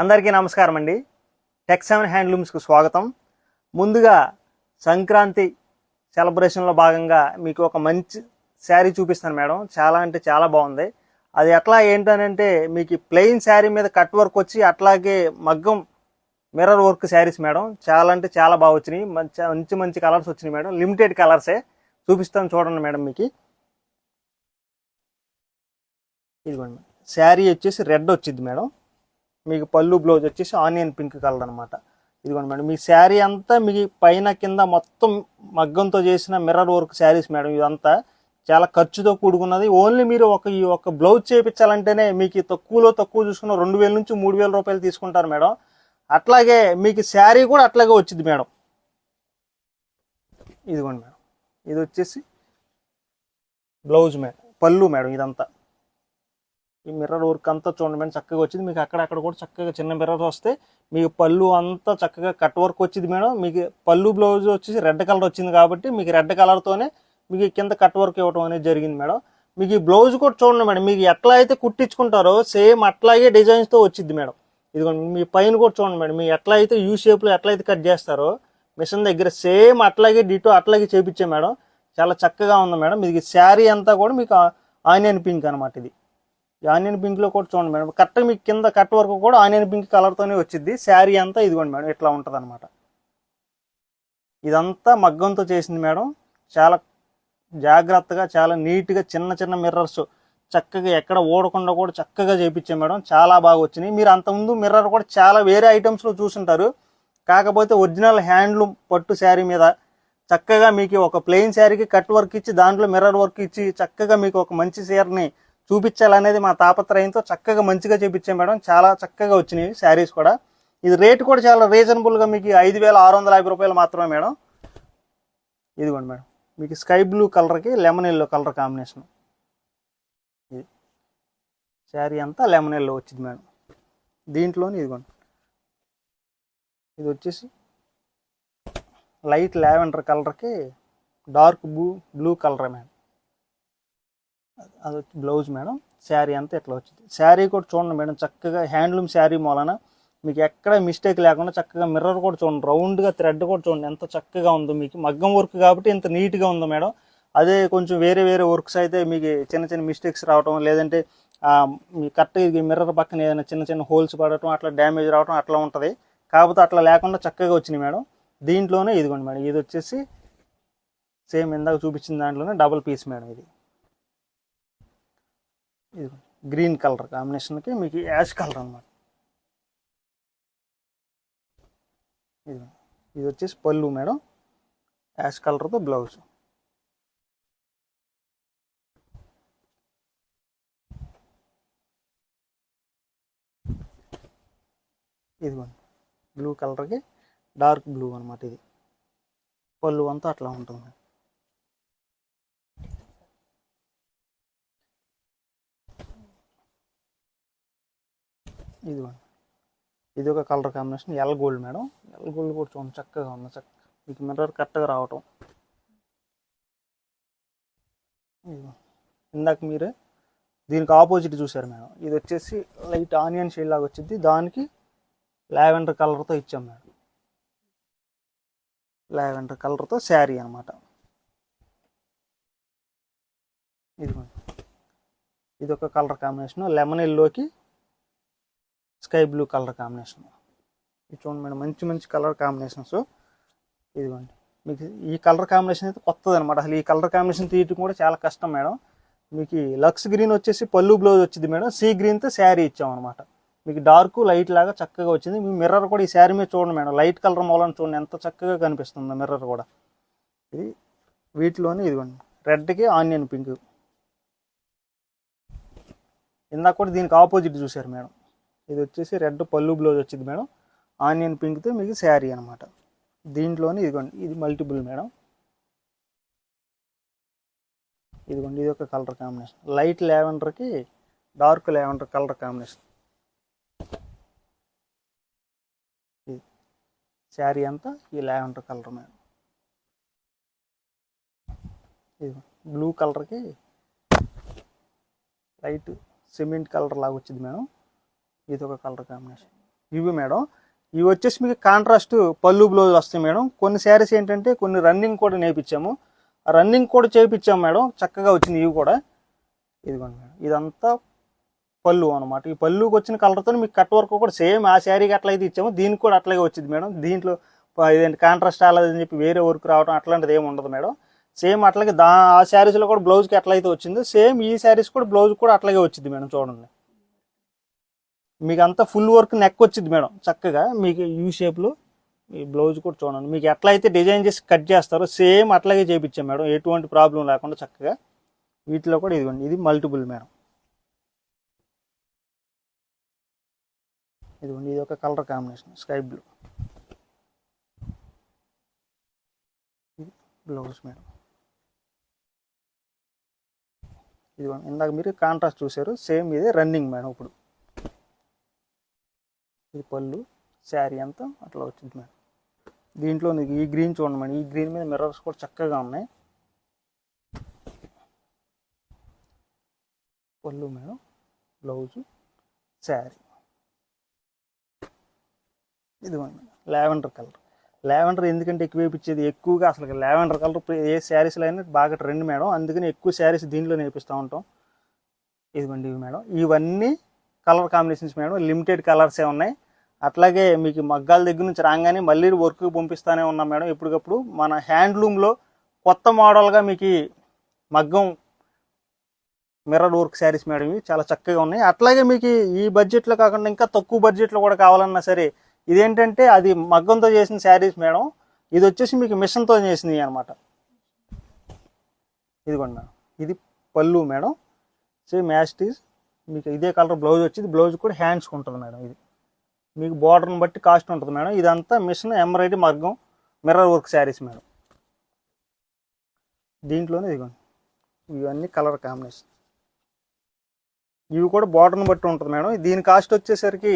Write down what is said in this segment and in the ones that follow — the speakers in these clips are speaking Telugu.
అందరికీ నమస్కారం అండి. టెక్7 హ్యాండ్లూమ్స్కు స్వాగతం. ముందుగా సంక్రాంతి సెలబ్రేషన్లో భాగంగా మీకు ఒక మంచి శారీ చూపిస్తాను మేడం. చాలా అంటే చాలా బాగుంది. అది ఎట్లా ఏంటనంటే మీకు ప్లెయిన్ శారీ మీద కట్ వర్క్ వచ్చి అట్లాగే మగ్గం మిర్రర్ వర్క్ శారీస్ మేడం. చాలా అంటే చాలా బాగా వచ్చినాయి. మంచి మంచి కలర్స్ వచ్చినాయి మేడం. లిమిటెడ్ కలర్సే చూపిస్తాను చూడండి మేడం. మీకు ఇదిగోండి, శారీ వచ్చేసి రెడ్ వచ్చింది మేడం. మీకు పళ్ళు బ్లౌజ్ వచ్చేసి ఆనియన్ పింక్ కలర్ అనమాట. ఇదిగోండి మేడం, మీ శారీ అంతా మీకు పైన కింద మొత్తం మగ్గంతో చేసిన మిర్రర్ వర్క్ శారీస్ మేడం. ఇదంతా చాలా ఖర్చుతో కూడుకున్నది. ఓన్లీ మీరు ఈ ఒక బ్లౌజ్ చేయించాలంటేనే మీకు తక్కువ చూసుకున్న 2000 నుంచి 3000 రూపాయలు తీసుకుంటారు మేడం. అట్లాగే మీకు శారీ కూడా అట్లాగే వచ్చింది మేడం. ఇదిగోండి మేడం, ఇది వచ్చేసి బ్లౌజ్ మేడం, పళ్ళు మేడం. ఇదంతా ఈ మిర్రర్ వర్క్ అంతా చూడండి మేడం, చక్కగా వచ్చింది. మీకు అక్కడక్కడ కూడా చక్కగా చిన్న మిర్రర్ వస్తే మీకు పళ్ళు అంతా చక్కగా కట్ వర్క్ వచ్చింది మేడం. మీకు పళ్ళు బ్లౌజ్ వచ్చేసి రెడ్ కలర్ వచ్చింది కాబట్టి మీకు రెడ్ కలర్తోనే మీకు కింద కట్ వర్క్ ఇవ్వడం అనేది జరిగింది మేడం. మీకు ఈ బ్లౌజ్ కూడా చూడండి మేడం, మీకు ఎట్లా అయితే కుట్టించుకుంటారో సేమ్ అట్లాగే డిజైన్స్తో వచ్చింది మేడం. ఇదిగోండి, మీ పైన కూడా చూడండి మేడం, మీకు ఎట్లా అయితే యూ షేప్లో ఎట్లా అయితే కట్ చేస్తారో మిషన్ దగ్గర సేమ్ అట్లాగే డిటో అట్లాగే చేపించే మేడం. చాలా చక్కగా ఉంది మేడం. మీకు శారీ అంతా కూడా మీకు ఆనియన్ పింక్ అనమాట. ఇది ఆనియన్ పింక్లో కూడా చూడండి మేడం, కరెక్ట్గా మీకు కింద కట్ వరకు కూడా ఆనియన్ పింక్ కలర్తోనే వచ్చింది. శారీ అంతా ఇదిగోండి మేడం, ఇట్లా ఉంటుంది అనమాట. ఇదంతా మగ్గంతో చేసింది మేడం. చాలా జాగ్రత్తగా చాలా నీట్గా చిన్న చిన్న మిర్రర్స్ చక్కగా ఎక్కడ ఓడకుండా కూడా చక్కగా చేయించాం మేడం. చాలా బాగా వచ్చినాయి. మీరు అంతకుముందు మిర్రర్ కూడా చాలా వేరే ఐటమ్స్లో చూసుంటారు. కాకపోతే ఒరిజినల్ హ్యాండ్లూమ్ పట్టు శారీ మీద చక్కగా మీకు ఒక ప్లెయిన్ శారీకి కట్ వర్క్ ఇచ్చి దాంట్లో మిర్రర్ వర్క్ ఇచ్చి చక్కగా మీకు ఒక మంచి చీరని చూపించాలనేది మా తాపత్రయంతో చక్కగా మంచిగా చూపించాం మేడం. చాలా చక్కగా వచ్చినాయి శారీస్ కూడా. ఇది రేట్ కూడా చాలా రీజనబుల్గా మీకు 5650 రూపాయలు మాత్రమే మేడం. ఇదిగోండి మేడం, మీకు స్కై బ్లూ కలర్కి లెమన్ ఎల్లో కలర్ కాంబినేషన్. ఇది శారీ అంతా లెమన్ ఎల్లో వచ్చింది మేడం. దీంట్లోని ఇదిగోండి, ఇది వచ్చేసి లైట్ లావెండర్ కలర్కి డార్క్ బ్లూ కలర్ మేడం. అది వచ్చి బ్లౌజ్ మేడం. శారీ అంతా ఎట్లా వచ్చింది. శారీ కూడా చూడండి మేడం, చక్కగా హ్యాండ్లూమ్ శారీ మూలన మీకు ఎక్కడ మిస్టేక్ లేకుండా చక్కగా మిర్రర్ కూడా చూడండి, రౌండ్గా థ్రెడ్ కూడా చూడండి ఎంత చక్కగా ఉందో. మీకు మగ్గం వర్క్ కాబట్టి ఇంత నీట్గా ఉందో మేడం. అదే కొంచెం వేరే వర్క్స్ అయితే మీకు చిన్న చిన్న మిస్టేక్స్ రావటం, లేదంటే మీ కరెక్ట్గా మిర్రర్ పక్కన ఏదైనా చిన్న చిన్న హోల్స్ పడటం, అట్లా డ్యామేజ్ రావటం అట్లా ఉంటుంది. కాకపోతే అట్లా లేకుండా చక్కగా వచ్చినాయి మేడం. దీంట్లోనే ఇదిగోండి మేడం, ఇది వచ్చేసి సేమ్ ఇందాక చూపించిన దాంట్లోనే డబుల్ పీస్ మేడం. ఇది గ్రీన్ కలర్ కాంబినేషన్కి మీకు యాష్ కలర్ అనమాట. ఇది వచ్చేసి పళ్ళు మేడం, యాష్ కలర్తో బ్లౌజ్. ఇదిగోండి, బ్లూ కలర్కి డార్క్ బ్లూ అనమాట. ఇది పళ్ళు అంతా అట్లా ఉంటుంది. ఇదిగోండి, ఇది ఒక colour combination L gold madam. L gold కూడా చూడండి చక్కగా ఉంది. మీకు మిర్రర్ కరెక్ట్గా రావటం. ఇందాక మీరు దీనికి ఆపోజిట్ చూసారు మేడం. ఇది వచ్చేసి లైట్ ఆనియన్ షేడ్ లాగా వచ్చింది, దానికి లావెండర్ కలర్తో ఇచ్చాం మేడం. లావెండర్ కలర్తో శారీ అనమాట. ఇదిగోండి, ఇది ఒక కలర్ కాంబినేషన్ లెమన్ ఎల్లోకి స్కై బ్లూ కలర్ కాంబినేషన్. ఇది చూడండి మేడం, మంచి కలర్ కాంబినేషన్స్. ఇదిగోండి, మీకు ఈ కలర్ కాంబినేషన్ అయితే కొత్తది అనమాట. అసలు ఈ కలర్ కాంబినేషన్ తీయటం కూడా చాలా కష్టం మేడం. మీకు లక్స్ గ్రీన్ వచ్చేసి పళ్ళు బ్లౌజ్ వచ్చింది మేడం. సీ గ్రీన్తో శారీ ఇచ్చామన్నమాట. మీకు డార్క్ లైట్ లాగా చక్కగా వచ్చింది. మీ మిర్రర్ కూడా ఈ శారీ మీద చూడండి మేడం, లైట్ కలర్ మూలని చూడండి ఎంత చక్కగా కనిపిస్తుందో మిర్రర్ కూడా. ఇది వీటిలోనే ఇదిగోండి, రెడ్కి ఆనియన్ పింక్. ఇందాక కూడా దీనికి ఆపోజిట్ చూసారు మేడం. ఇది వచ్చేసి రెడ్ పళ్ళు బ్లౌజ్ వచ్చింది మేడం, ఆనియన్ పింక్తో మీకు శారీ అనమాట. దీంట్లోనే ఇదిగోండి, ఇది మల్టిపుల్ మేడం. ఇదిగోండి, ఇది ఒక కలర్ కాంబినేషన్ లైట్ లావెండర్కి dark lavender colour combination. Sari అంతా ఈ లావెండర్ కలర్ మేడం. ఇది బ్లూ కలర్కి లైట్ సిమెంట్ కలర్ లాగా వచ్చింది మేడం. ఇది ఒక కలర్ కాంబినేషన్. ఇవి మేడం, ఇవి వచ్చేసి మీకు కాంట్రాస్ట్ పళ్ళు బ్లౌజ్ వస్తాయి మేడం. కొన్ని శారీస్ ఏంటంటే కొన్ని రన్నింగ్ కూడా నేర్పించాము, ఆ రన్నింగ్ కూడా చేయించాము మేడం, చక్కగా వచ్చింది ఇవి కూడా. ఇదిగోండి మేడం, ఇదంతా పళ్ళు అనమాట. ఈ పళ్ళుకి వచ్చిన కలర్తో మీకు కట్ వర్క్ కూడా సేమ్ ఆ శారీకి అట్లయితే ఇచ్చాము, దీనికి కూడా అట్లాగే వచ్చింది మేడం. దీంట్లో ఇదేంటి కాంట్రాస్ట్ అవ్వలేదని చెప్పి వేరే వర్క్ రావడం అట్లాంటిది ఏమి ఉండదు మేడం. సేమ్ అట్లాగే ఆ శారీస్లో కూడా బ్లౌజ్కి ఎట్లయితే వచ్చిందో సేమ్ ఈ శారీస్ కూడా బ్లౌజ్ కూడా అట్లాగే వచ్చింది మేడం. చూడండి, మీకు అంతా ఫుల్ వర్క్ నెక్ వచ్చింది మేడం, చక్కగా మీకు యూ షేప్లో. ఈ బ్లౌజ్ కూడా చూడండి, మీకు ఎట్లయితే డిజైన్ చేసి కట్ చేస్తారో సేమ్ అట్లాగే చేయించాం మేడం, ఎటువంటి ప్రాబ్లం లేకుండా చక్కగా. వీటిలో కూడా ఇదిగోండి, ఇది మల్టిపుల్ మేడం. ఇదిగోండి, ఇది ఒక కలర్ కాంబినేషన్ స్కై బ్లూ. ఇది బ్లౌజ్ మేడం. ఇదిగోండి, ఇందాక మీరు కాంట్రాస్ట్ చూసారు, సేమ్ ఇదే రన్నింగ్ మేడం. ఇప్పుడు ఇది పళ్ళు, శారీ అంతా అట్లా వచ్చింది మేడం. దీంట్లో ఈ గ్రీన్ చూడండి మేడం, ఈ గ్రీన్ మీద మిర్రర్స్ కూడా చక్కగా ఉన్నాయి. పళ్ళు మేడం, బ్లౌజు, శారీ. ఇదిగోండి లావెండర్ కలర్. లావెండర్ ఎందుకంటే ఎక్కువ వేయించేది, ఎక్కువగా అసలు లావెండర్ కలర్ ఏ శారీస్లో అయినా బాగా ట్రెండ్ మేడం, అందుకని ఎక్కువ శారీస్ దీంట్లో నేర్పిస్తూ ఉంటాం. ఇదిగోండి ఇవి మేడం, ఇవన్నీ కలర్ కాంబినేషన్స్ మేడం, లిమిటెడ్ కలర్సే ఉన్నాయి. అట్లాగే మీకు మగ్గాల దగ్గర నుంచి రాగానే మళ్ళీ వర్క్కి పంపిస్తూనే ఉన్నాం మేడం. ఎప్పటికప్పుడు మన హ్యాండ్లూమ్లో కొత్త మోడల్గా మీకు మగ్గం మిర్రర్ వర్క్ శారీస్ మేడం, ఇవి చాలా చక్కగా ఉన్నాయి. అట్లాగే మీకు ఈ బడ్జెట్లో కాకుండా ఇంకా తక్కువ బడ్జెట్లో కూడా కావాలన్నా సరే, ఇదేంటంటే అది మగ్గంతో చేసిన శారీస్ మేడం, ఇది వచ్చేసి మీకు మిషన్తో చేసినవి అనమాట. ఇదిగోండి మేడం, ఇది పళ్ళు మేడం, సేమ్ యాస్టీస్ మీకు ఇదే కలర్ బ్లౌజ్ వచ్చింది. బ్లౌజ్ కూడా హ్యాండ్స్కి ఉంటుంది మేడం. ఇది మీకు బార్డర్ని బట్టి కాస్ట్ ఉంటుంది మేడం. ఇదంతా మిషన్ ఎంబ్రాయిడరీ మగ్గం మిర్రర్ వర్క్ శారీస్ మేడం. దీంట్లోనే ఇదిగోండి, ఇవన్నీ కలర్ కాంబినేషన్. ఇవి కూడా బార్డర్ని బట్టి ఉంటుంది మేడం. దీని కాస్ట్ వచ్చేసరికి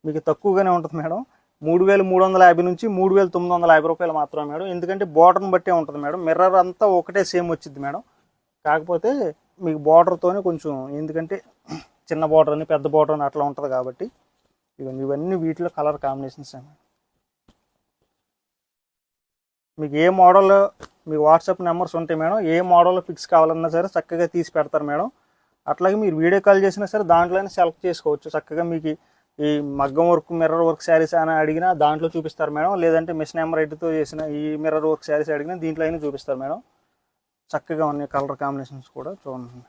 మీకు తక్కువగానే ఉంటుంది మేడం, 3350 నుంచి 3950 రూపాయలు మాత్రమే మేడం. ఎందుకంటే బార్డర్ని బట్టే ఉంటుంది మేడం. మిర్రర్ అంతా ఒకటే సేమ్ వచ్చింది మేడం, కాకపోతే మీకు బార్డర్తోనే కొంచెం, ఎందుకంటే చిన్న బార్డర్ అని పెద్ద బార్డర్ అని అట్లా ఉంటుంది కాబట్టి. ఇవన్నీ వీటిలో కలర్ కాంబినేషన్స్ మేడం. మీకు ఏ మోడల్, మీకు వాట్సాప్ నెంబర్స్ ఉంటాయి మేడం, ఏ మోడల్లో ఫిక్స్ కావాలన్నా సరే చక్కగా తీసి పెడతారు మేడం. అట్లాగే మీరు వీడియో కాల్ చేసినా సరే దాంట్లోనే సెలెక్ట్ చేసుకోవచ్చు చక్కగా. మీకు ఈ మగ్గం వర్క్ మిర్రర్ వర్క్ శారీస్ అని అడిగినా దాంట్లో చూపిస్తారు మేడం, లేదంటే మిషన్ ఎంబ్రాయిడరీతో చేసిన ఈ మిర్రర్ వర్క్ శారీస్ అడిగినా దీంట్లో అయినా చూపిస్తారు మేడం. చక్కగా ఉన్నాయి కలర్ కాంబినేషన్స్ కూడా చూడండి.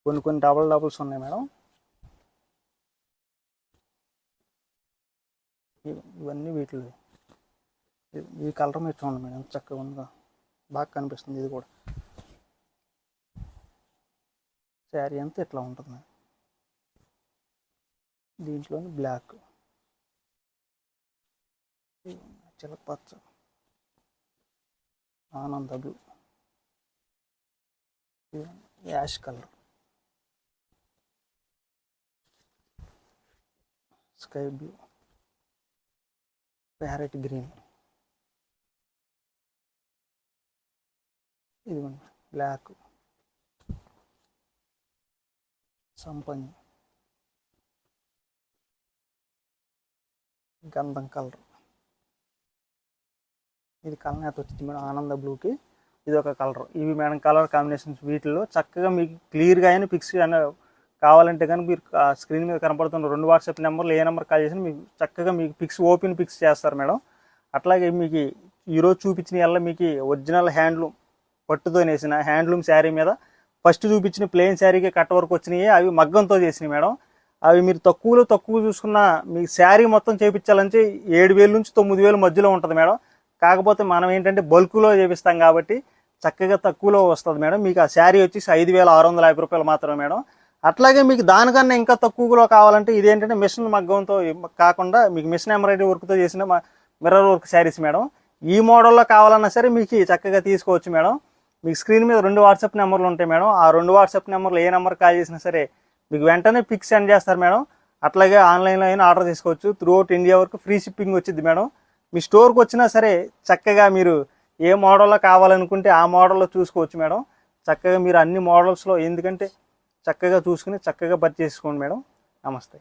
కొన్ని డబుల్స్ ఉన్నాయి మేడం. ఇవన్నీ వీటిలో ఈ కలర్ మీరు చూడండి మేడం, చక్కగా ఉందా, బాగా కనిపిస్తుంది. ఇది కూడా శారీ అంతా ఇట్లా ఉంటుంది మేడం. దీంట్లోని బ్లాక్, చిలపచ్చ, ఆనంద blue, ash colour, sky blue, parrot green, ఇదిగోండి బ్లాక్, సంపంగి, గంధం కలర్. ఇది కలనేత వచ్చింది మేడం ఆనంద బ్లూకి, ఇది ఒక కలర్. ఇవి మేడం కలర్ కాంబినేషన్స్. వీటిలో చక్కగా మీకు క్లియర్గా అయినా పిక్స్ కావాలంటే కానీ మీరు స్క్రీన్ మీద కనపడుతున్న 2 వాట్సాప్ నెంబర్లు ఏ నెంబర్ కాల్ చేసినా మీకు చక్కగా మీకు పిక్స్ ఓపెన్ పిక్స్ చేస్తారు మేడం. అట్లాగే మీకు ఈరోజు చూపించిన వల్ల మీకు ఒరిజినల్ హ్యాండ్లూమ్ పట్టుతో వేసిన హ్యాండ్లూమ్ శారీ మీద ఫస్ట్ చూపించిన ప్లెయిన్ శారీకి కట్ వర్క్ వచ్చినాయి, అవి మగ్గంతో చేసినాయి మేడం. అవి మీరు తక్కువ చూసుకున్న మీకు శారీ మొత్తం చేయించాలంటే 7000 నుంచి 9000 మధ్యలో ఉంటుంది మేడం. కాకపోతే మనం ఏంటంటే బల్క్లో చేపిస్తాం కాబట్టి చక్కగా తక్కువలో వస్తుంది మేడం. మీకు ఆ శారీ వచ్చేసి 5650 రూపాయలు మాత్రమే మేడం. అట్లాగే మీకు దానికన్నా ఇంకా తక్కువలో కావాలంటే ఇదేంటంటే మిషన్ మగ్గంతో కాకుండా మీకు మిషన్ ఎంబ్రాయిడరీ వర్క్తో చేసిన మిర్రర్ వర్క్ శారీస్ మేడం. ఈ మోడల్లో కావాలన్నా సరే మీకు చక్కగా తీసుకోవచ్చు మేడం. మీకు స్క్రీన్ మీద 2 వాట్సాప్ నెంబర్లు ఉంటాయి మేడం. ఆ 2 వాట్సాప్ నెంబర్లు ఏ నెంబర్ కాల్ చేసినా సరే మీకు వెంటనే పిక్ సెండ్ చేస్తారు మేడం. అట్లాగే ఆన్లైన్లో అయినా ఆర్డర్ తీసుకోవచ్చు. త్రూఅవుట్ ఇండియా వరకు ఫ్రీ షిప్పింగ్ వచ్చింది మేడం. మీ స్టోర్కి వచ్చినా సరే చక్కగా మీరు ఏ మోడల్లో కావాలనుకుంటే ఆ మోడల్లో చూసుకోవచ్చు మేడం. చక్కగా మీరు అన్ని మోడల్స్లో ఎందుకంటే చక్కగా చూసుకుని చక్కగా పర్చేస్ చేసుకోండి మేడం. నమస్తే.